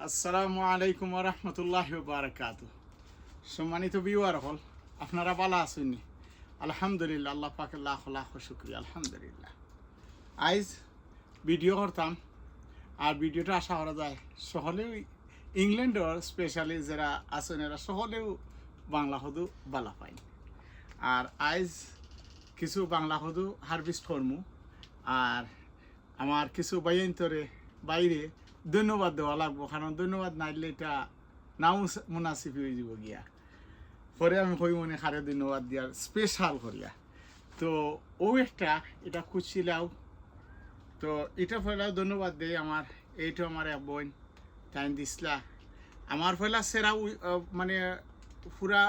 আসসালামু আলাইকুম ওয়া রাহমাতুল্লাহি ওয়া বারাকাতুহু। সম্মানিত ভিউয়ার হল, আপনারা ভালো আছেন? আলহামদুলিল্লাহ, আল্লাহ পাকের লাখ লাখ শুকরিয়া। আলহামদুলিল্লাহ, আজ ভিডিও করতাম, আর ভিডিওটা আশা করা যায় সকলেও ইংল্যান্ডের স্পেশালি যারা আছেন এরা সকলেও বাংলা হদু বালা পাইন। আর আজ কিছু বাংলা হদু হারভেস্ট করমু, আর আমার কিছু বাইন্তরে বাইরে ধন্যবাদ দেওয়া লাগবো, কারণ ধন্যবাদ না দিলে এটা নাও মুনাসিব হয়ে যাব গিয়া। পরে আমি কই মনে হারে ধন্যবাদ দিয়ার স্পেশাল করিয়া। তো ও একটা এটা খুঁজছিলাও, তো এটা পয়লাও ধন্যবাদ দেই আমার এইটা আমার এক বোন টাইম দিসলা। আমার পয়লা সেরা মানে পুরা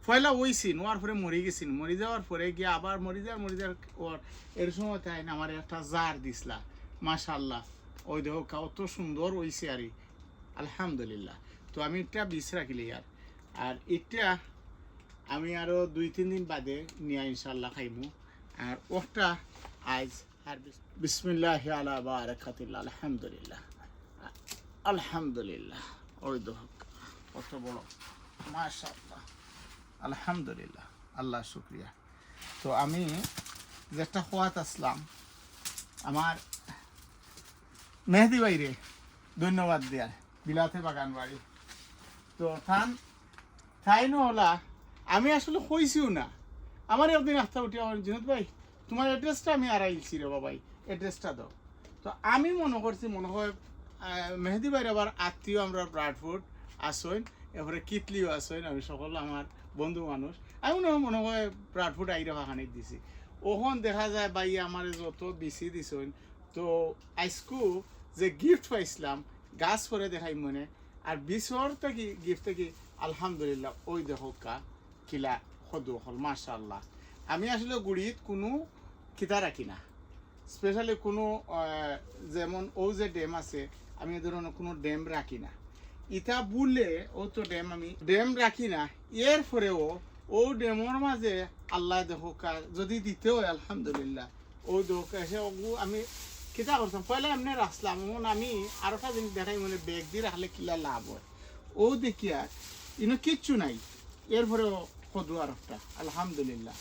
পয়লা ওইছিন ওর পরে মরে গেছিন, মরে যাওয়ার পরে গিয়ে আবার মরে যাওয়ার ওর এর সময় তাই আমার একটা জার দিসলা। মাশাআল্লাহ, ওই দেখো কত সুন্দর হইছে আর আলহামদুলিল্লাহ। তো আমি এটা বিষ রাখিলি আর এটা আমি আরো 2-3 দিন বাদে নিয়ে ইনশাল্লাহ খাইমু। আর ওটা আজ বিসমিল্লাহি আলা বারাকাতিল্লাহ। আলহামদুলিল্লাহ আলহামদুলিল্লাহ, ওই দেখো কত বড়, মাশাআল্লাহ, আলহামদুলিল্লাহ, আল্লাহ শুকরিয়া। তো আমি যেটা খোয়াত আসলাম আমার মেহেদি বাইরে ধন্যবাদ দেয়ার, বিলাতে বাগান বাড়ি। তো তাই নহলা আমি আসলে কইছিও না। আমার একদিন আস্তা উঠি আমার জিনত ভাই তোমার অ্যাড্রেসটা আমি আড়াইছি রে বাবাই, অ্যাড্রেসটা দাও। তো আমি মনে করছি মনে হয় মেহেদি বাইরে আবার আত্মীয় আমরা ব্রাডফুড আসইন, এরপরে কিতলিও আসইন, আমি সকল আমার বন্ধু মানুষ। আমি মনে হয় ব্রাডফুড আইরা ভাখানি দিছি। ওখন দেখা যায় ভাই আমার যত বিসি দিছইন। তো আইসকু যে গিফট পাইছিলাম গাছ করে দেখাই মনে, আর বিশর থেকে গিফট থেকে আলহামদুলিল্লাহ ওই দেখো কা কিলা সদু হল মাশাআল্লাহ। আমি আসলে গুড়িত কোনো খিতা রাখি না, স্পেশালি কোনো যেমন ও যে ড্যাম আছে আমি এ ধরনের কোনো ড্যাম রাখি না। ইটা বললে ও তো ড্যাম আমি ড্যাম রাখি না, এর পরেও ও ড্যামের মাঝে আল্লাহ দেখো কা যদি দিতে হয় আলহামদুলিল্লাহ ও দেখো এসে আমি কিতা করতাম পয়লা এমনি রাখলাম। এমন আমি আরেকটা জিনিস দেখাই মনে ব্যাগ দিয়ে রাখলে কিলা লাভ হয়। ও দেখি আর ইনো কিচ্ছু নাই, এরপরে কদু আরেকটা আলহামদুলিল্লাহ,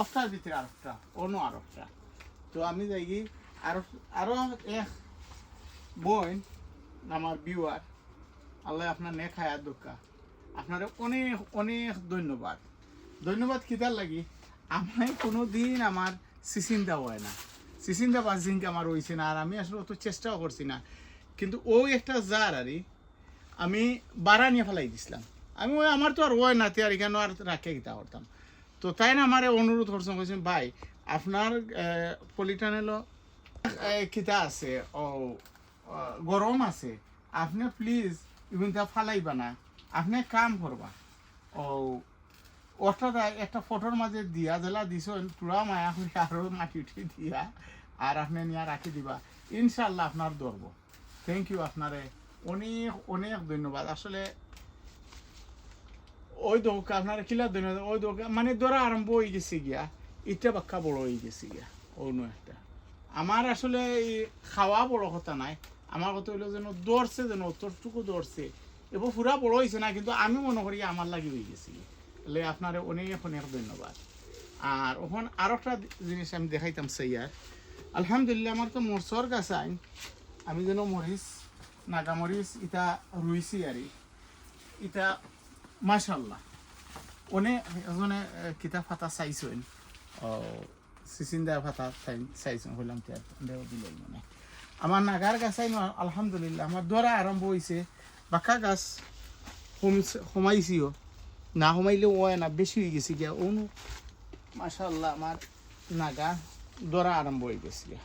অফটার ভিতরে আরেকটা অন্য আরেকটা। তো আমি যাই কি আরো এক বোন আমার বিওয়ার, আল্লাহ আপনার নেক হায়াত দোকা, আপনার অনেক অনেক ধন্যবাদ। ধন্যবাদ কিতার লাগি আমি কোনো দিন আমার সিসিন্দা হয় না, সিসিন্দা বাসিনকে আমার হয়েছে না, আর আমি আসলে অত চেষ্টাও করছি না। কিন্তু ওই একটা জার আর আমি বাড়া নিয়ে ফেলাই দিছিলাম। আমি ওই আমার তো আর ওই নাতে আর এখানে আর রাখে গীতা করতাম। তো তাই না আমার অনুরোধ করছেন, বলছেন ভাই আপনার পলিটানেলো কিতা আছে ও গরম আছে, আপনি প্লিজ ইভেনটা ফালাইবা না, আপনি কাম করবা ও ওটা একটা ফটোর মাঝে দিয়া জেলা দিছ পুরা মায়া করে আরো মাটি উঠে দিয়া আর আপনি নিয়ে রাখি দিবা, ইনশাল্লাহ আপনার ধরবো। থ্যাংক ইউ, আপনারে অনেক অনেক ধন্যবাদ। আসলে ওই দোকা আপনার কিলা ধন্যবাদ, ওই দোকা মানে ধরা আরম্ভ হয়ে গেছে গিয়া, এটা বাক্কা বড় হয়ে গেছে গিয়া অন্য একটা। আমার আসলে খাওয়া বড় কথা নাই, আমার কথা হইলো যেন দৌড়ছে, যেন অতটুকু দৌড়ছে এবং পুরা বড় হয়েছে না, কিন্তু আমি মনে করি আমার লাগি হয়ে গেছি। তাহলে আপনার অনেক অনেক ধন্যবাদ। আর ওখানে আরো একটা জিনিস আমি দেখাইতাম সেইয়ার, আলহামদুলিল্লাহ আমার তো মরচর গাছ আইন, আমি যেন মরিচ নাগামরিচ ইটা রুইছি আর ইটা মাশাল্লাহ অনেক এজনে কিতা ফাতা চাইছেন ও সিসিন্দা ফাতা চাইছেন হইলাম দিলেই মানে আমার নাগার গাছ আইন আলহামদুলিল্লাহ আমার দ্বারা আরম্ভ হয়েছে। বাঁকা গাছ সোমাইছিও না, সোমাইলেও ওয় না, বেশি হয়ে গেছে গিয়া অনু মাশাল্লাহ আমার নাগা দ্বারা আরম্ভ হয়ে গেছে গিয়া।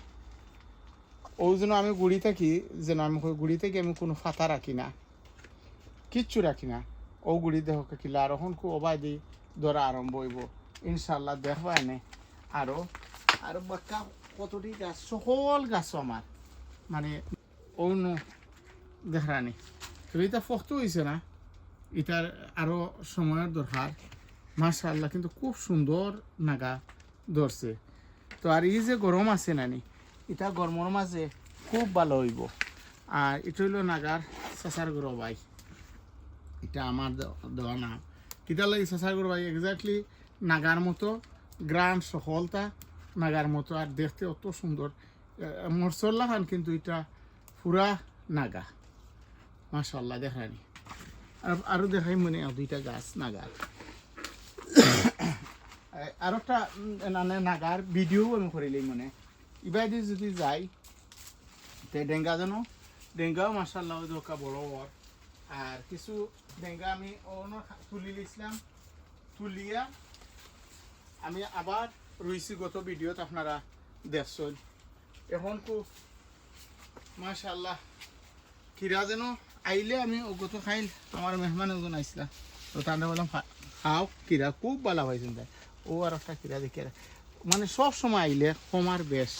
ওই জন্য আমি গুড়ি থাকি যেন আমি গুড়ি থেকে আমি কোনো ফাতা রাখি না, কিচ্ছু রাখি না। ও গুড়ি দেহ কিলা আর এখন খুব অবাই দিই ধরা আরম্ভ হইব ইনশাল্লাহ, দেখবা এনে আরো আরো বাক্কা কতটি গাছ সকল গাছ আমার মানে অন্য দেখানি। তো এটা ফক্ত হয়েছে না, এটার আরো সময়ের দরকার মাশাআল্লাহ, কিন্তু খুব সুন্দর নাগা ধরছে। তো আর এই যে গরম আছে নানি, এটা গরমের মাঝে খুব ভালো হইব। আর এটা হইলো নাগার চাচার গরো ভাই, এটা আমার দেওয়া না। কিতা লাগে চাচার গরো ভাই এক্স্যাক্টলি নাগার মতো, গ্রাম সফলতা নাগার মতো, আর দেখতে অত সুন্দর মরসল্লা খান, কিন্তু এটা পুরা নাগা মাশাআল্লাহ দেখানি। আরও দেখাই মনে দুইটা গাছ নাগার। আর একটা নাগার ভিডিও আমি করিলি মনে ইবাদি যদি যাই তে ডেঙ্গা যেন ডেঙ্গাও মাশাআল্লাহ দোকা বড় ওর। আর কিছু ডেঙ্গা আমি তুলি লিছিলাম, তুলিয়া আমি আবার রুইছি গত ভিডিওতে আপনারা দেখছেন। এখন খুব মাশাআল্লাহ কিরা যেন আইলে আমি গত খাইল আমার মেহমান একজন আইসলা, তো তাহলে বললাম খাও কিরা খুব ভালো হয়েছেন তাই। ও আর একটা কিরা দেখে মানে সব সময় আইলে কমার বেশ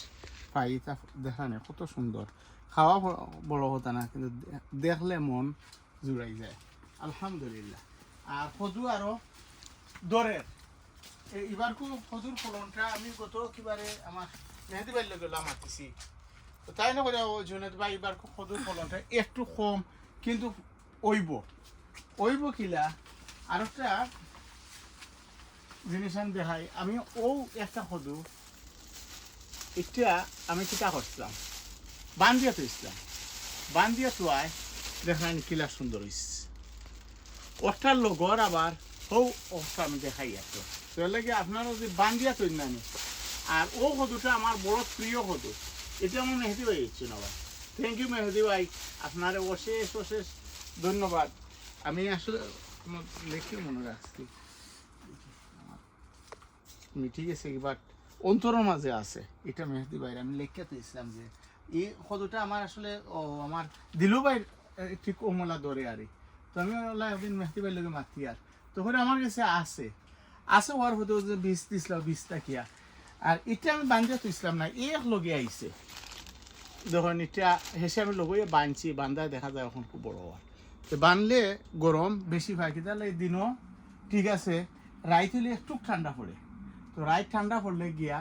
পাই, তা দেখা নেই কত সুন্দর। খাওয়া বড় হতো না, কিন্তু দেখলে মন জুড়াই যায় আলহামদুলিল্লাহ। আর সদু আরও দরের এবার খুব সদুর ফলনটা আমি গত কিবারে আমার মেহেদি বাড়িলে গেলাম মাতিছি, তো তাই না করে জুনেদ ভাই এবার সদুর ফলনটা একটু কম, কিন্তু ওইব কিলা। আর একটা জিনিস আমি দেখাই, আমি একটা সদু এটা আমি কিতা করছিলাম বান্দিয়া তুইছিলাম, বান্দিয়া তুয়াই দেখাই কিলা সুন্দর হয়েছে ওটার লগর। আবার ওটা আমি দেখাই আছো, তো এর লাগে আপনারও যে বান্দিয়া তৈরি নানি। আর ও সদুটা আমার বড় প্রিয় সদু, এটা আমার মেহেদি ভাই হচ্ছে না ভাই। থ্যাংক ইউ মেহেদি ভাই, আপনার অশেষ অশেষ ধন্যবাদ। আমি আসলে লেখি মনে রাখছি ঠিক আছে, বাট অন্তরের মাঝে আছে এটা মেহেদি ভাইয়ের আমি লেখা তো ইসলাম যে এই সদুটা আমার আসলে আমার দিলু ভাই ঠিক ওমলা ধরে আর। তো আমি একদিন মেহেদি ভাইয়ের লোকে মাতি আর তখন আমার কাছে আছে ওর হতো যে 20 দিছিলাম 20 টাকিয়া। আর এটা আমি বান্ধিয়া তো ইসলাম না, এক লগে আইছে যখন এটা হেসে আমি লগইয়ে বাঁধছি, বান্ধায় দেখা যায় এখন খুব বড় হওয়ার। তো বানলে গরম বেশি হয়, কি তাহলে দিনও ঠিক আছে, রাইত হলে একটু ঠান্ডা পড়ে। তো রাইত ঠান্ডা পড়লে গিয়া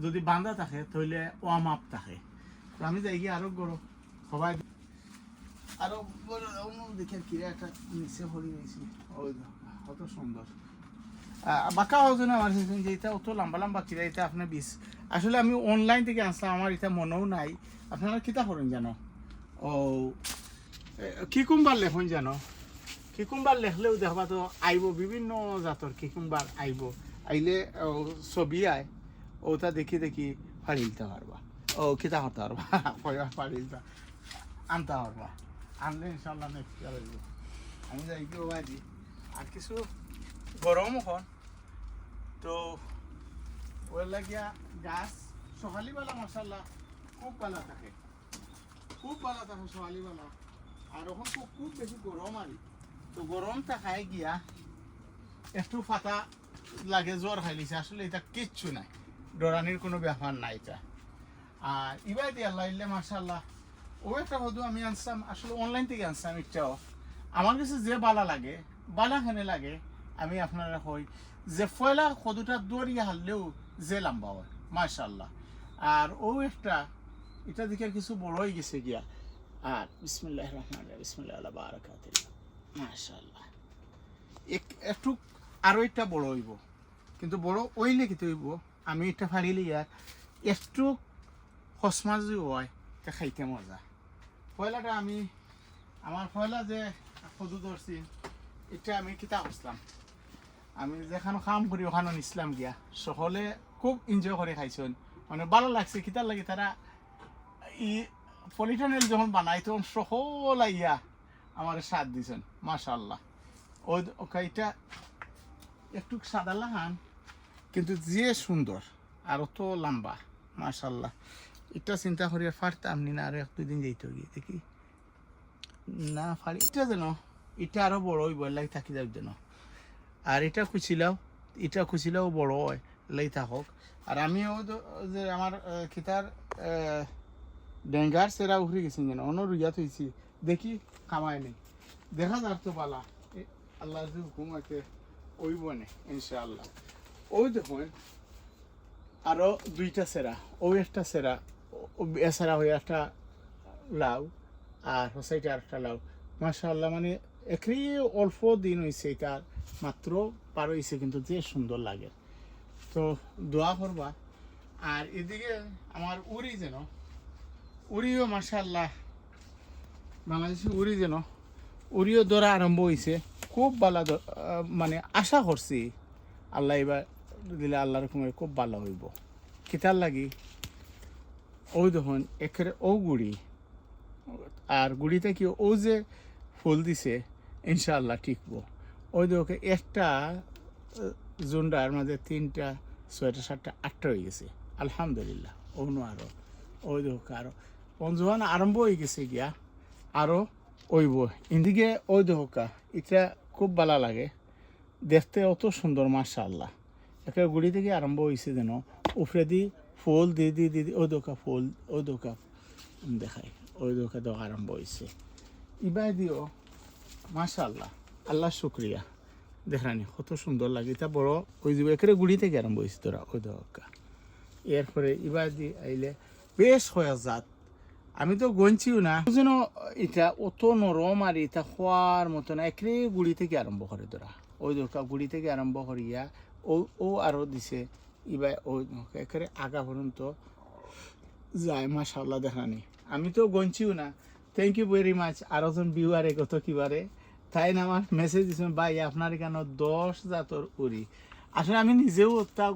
যদি বান্ধা থাকে তাহলে ওয়ার্ম থাকে। তো আমি যাই গিয়ে আরো গরম সবাই আরো দেখে কিরা একটা নিচে পড়ে গেছি, ওই কত সুন্দর বাঁকা হওয়ার জন্য আমার যে এটা অত লম্বা লম্বা কিরা এটা আপনার আসলে আমি অনলাইন থেকে আসলাম, আমার এটা মনেও নাই। আপনারা কিতা করেন জানো, কিকুম্বার লেখন জানো, কিকুম্বার লেখলেও দেখবা তো আইব বিভিন্ন জাতর কিকুম্বার আইলে ছবি আয় ওটা দেখি দেখি ফাড়ি দিতে পারবা, কিতা করতে পারবা ফাড়ি দিতে আনতে পারবা, আনলে ইনশাল্লাহ নেক্সট আমি যাই কি বাজি। আর কিছু গরম হন তো ওর লাগিয়া গাছ সকালবেলা মশাল্লা খুব ভালো থাকে, সকালবেলা। আর ওখান খুব বেশি গরম আর তো গরম থাকায় গিয়া একটু ফাতা লাগে, জ্বর খাইলিছে, আসলে এটা কিচ্ছু নাই, ডরানির কোনো ব্যাপার নাই এটা। আর এবার দিয়ে আল্লাহ ইল্লে মাশাল্লাহ ও একটা হদু আমি আনসাম, আসলে অনলাইন থেকে আনসাম। এটাও আমার কাছে যে বালাখানে লাগে আমি আপনারা হই যে ফয়লা সদুটা দৌড়িয়ে হারলেও যে লম্বা হয় মাশাল্লাহ। আর ও একটা এটা দিকে কিছু বড় হয়ে গেছে গিয়া। আর বিসমিল্লাহির রহমানির রহিম, বিসমিল্লাহি আলা বারাকাতিল্লাহ মাশাআল্লাহ। একটু আরো একটা বড় হইব, কিন্তু বড় হইলে কি হইব আমি এটা ফাড়িলে আর একটু হসমা যদি হয় তা খাইতে মজা। পয়লাটা আমি আমার পয়লা যে সদু ধরছি এটা আমি কিতা করছিলাম, আমি যেখানে কাম করি ওখানে নিছিলাম গিয়া, সকলে খুব এনজয় করে খাইছেন, মানে ভালো লাগছে। কিতার লাগে তারা ই পলিটানেল যখন বানাই তখন সকল আইয়া আমার স্বাদ দিছেন মাশাআল্লাহ। এটা একটু সাদা লাগান কিন্তু যে সুন্দর আর তো লম্বা মাশাআল্লাহ। এটা চিন্তা করি পারতাম না, আরো এক দুই দিন যেতে গিয়ে দেখি না পারি। এটা যেন এটা আরো বড় হইব লাই থাকি যাবে যেন। আর এটা খুঁচিলেও বড় হয় লাই থাকক। আর আমিও যে আমার খিতার ডেঙ্গার সেরা উঠে গেছি যেন অন্য রুইয়া থইছি, দেখি কামাই নেই, দেখা যার তো পালা আল্লাহ যদি হুকুম আছে ওইব না ইনশাআল্লাহ। ওই দেখুন আরো দুইটা সেরা, ওই একটা সেরা এছাড়া হয়ে একটা লাউ আর হোসাইটা আরেকটা লাউ মাশাআল্লাহ মানে একরি অল্প দিন হয়েছে এটার মাত্র পার হয়েছে কিন্তু যে সুন্দর লাগে তো দোয়া করবা আর এদিকে আমার উড়ি যেন উড়িও মাশাআল্লাহ বাংলাদেশি উড়ি যেন উড়িও ধরা আরম্ভ হয়েছে খুব ভালো মানে আশা করছি আল্লাহ এবার দিলে আল্লাহর রকমের খুব ভালো হইব কিতার লাগি ওই দেখুন একেবারে ও গুড়ি আর গুড়িতে কি ও যে ফুল দিছে ইনশাআল্লাহ টিকবো ওই দেখে একটা জুন্ডার মাঝে 3টা 6টা 7টা 8টা হয়ে গেছে আলহামদুলিল্লাহ অন্য আরও ওই দেখে আরও পঞ্জোয়ান আরম্ভ হয়ে গেছে গিয়া আরও ওইব এদিকে ওই দেখা এটা খুব ভালো লাগে দেখতে অত সুন্দর মাশাআল্লাহ একটা গুড়ি থেকে আরম্ভ হয়েছে যেন উপরে দি ফুল দি দি দি ওই দোকা ফুল ওই দোকা দেখায় ওই দোকা দেওয়া আরম্ভ হয়েছে ইবাই দিও মাশাআল্লাহ আল্লাহ শুক্রিয়া দেখানি কত সুন্দর লাগে এটা বড় ওই যে একেবারে গুড়ি থেকে আরম্ভ হয়েছে তোরা ওই দোকা এরপরে ইবাই দি আইলে বেশ হয়ে জাত আমি তো গঞ্চিও না যেন এটা অত নরম আর এটা খোয়ার মতো না একেবারে গুড়ি থেকে আরম্ভ করে তোরা ওই দোকা গুড়ি থেকে আরম্ভ করিয়া ও আরও দিছে ইবাই ওই একেবারে আগা পর্যন্ত যায় মাশাআল্লাহ দেখানি আমি তো গঞ্চিও না থ্যাংক ইউ ভেরি মাচ আরো জন ভিউয়ারে কত কিবারে তাই না আমার মেসেজ দিয়েছেন ভাই আপনার কেন 10 জাতর উড়ি আসলে আমি নিজেও তা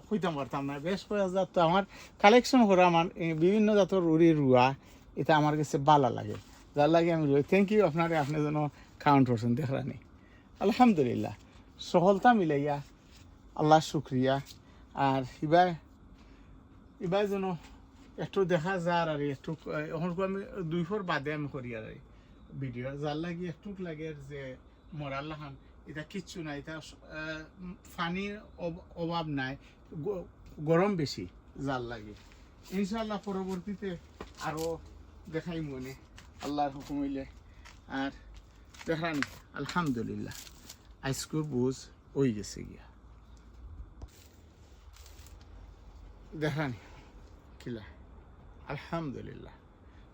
কইতাম পারতাম না বেশ কয়েক জাত তো আমার কালেকশন করা আমার বিভিন্ন জাতর উড়ি রুয়া এটা আমার কাছে ভালো লাগে যার লাগে আমি রুই থ্যাংক ইউ আপনার আপনি যেন কাউন্ট করছেন দেখরানি আলহামদুলিল্লাহ সফলতা মিলাইয়া আল্লাহ শুক্রিয়া আর এবার যেন একটু দেখা যার আর একটু এখন আমি 2 বাদে আমি করি আর ভিডিও যার লাগে একটু লাগে যে মরাল্লা খান এটা কিচ্ছু নাই এটা পানির অভাব নাই গরম বেশি যার লাগে ইনশাআল্লাহ পরবর্তীতে আরও দেখাই মনে আল্লাহর হুকুম হইলে আর দেখান আলহামদুলিল্লাহ আইসকুর বুঝ ওই গেছে গিয়া দেখান কিলা আলহামদুলিল্লাহ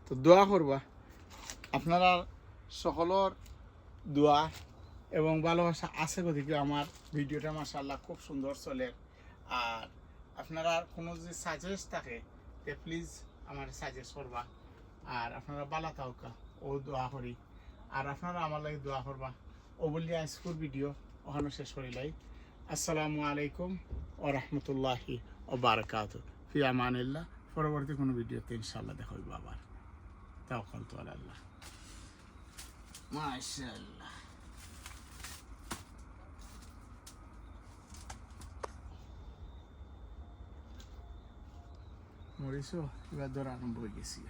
তো দোয়া করবা আপনারা সকলের দোয়া এবং ভালোবাসা আছে গতিকে আমার ভিডিওটা মাশাআল্লাহ খুব সুন্দর চলে আর আপনারা কোনো যদি সাজেস্ট থাকে তে প্লিজ আমার সাজেস্ট করবা আর আপনারা ভালো থাকা ও দোয়া করি আর আপনারা আমার লাগে দোয়া করবা ও বললি আজকের ভিডিও ওখানে শেষ করিলাই আসসালামু আলাইকুম ওয়া রাহমাতুল্লাহি ওয়া বারাকাতুহু ফি আমানিল্লাহ পরবর্তী কোনো ভিডিওতে ইনশাআল্লাহ দেখা হইব আবার তাওয়াক্কালতু আলাল্লাহ মাশাআল্লাহ মরিছো এবার ধর আরম্ভ হয়ে গেছি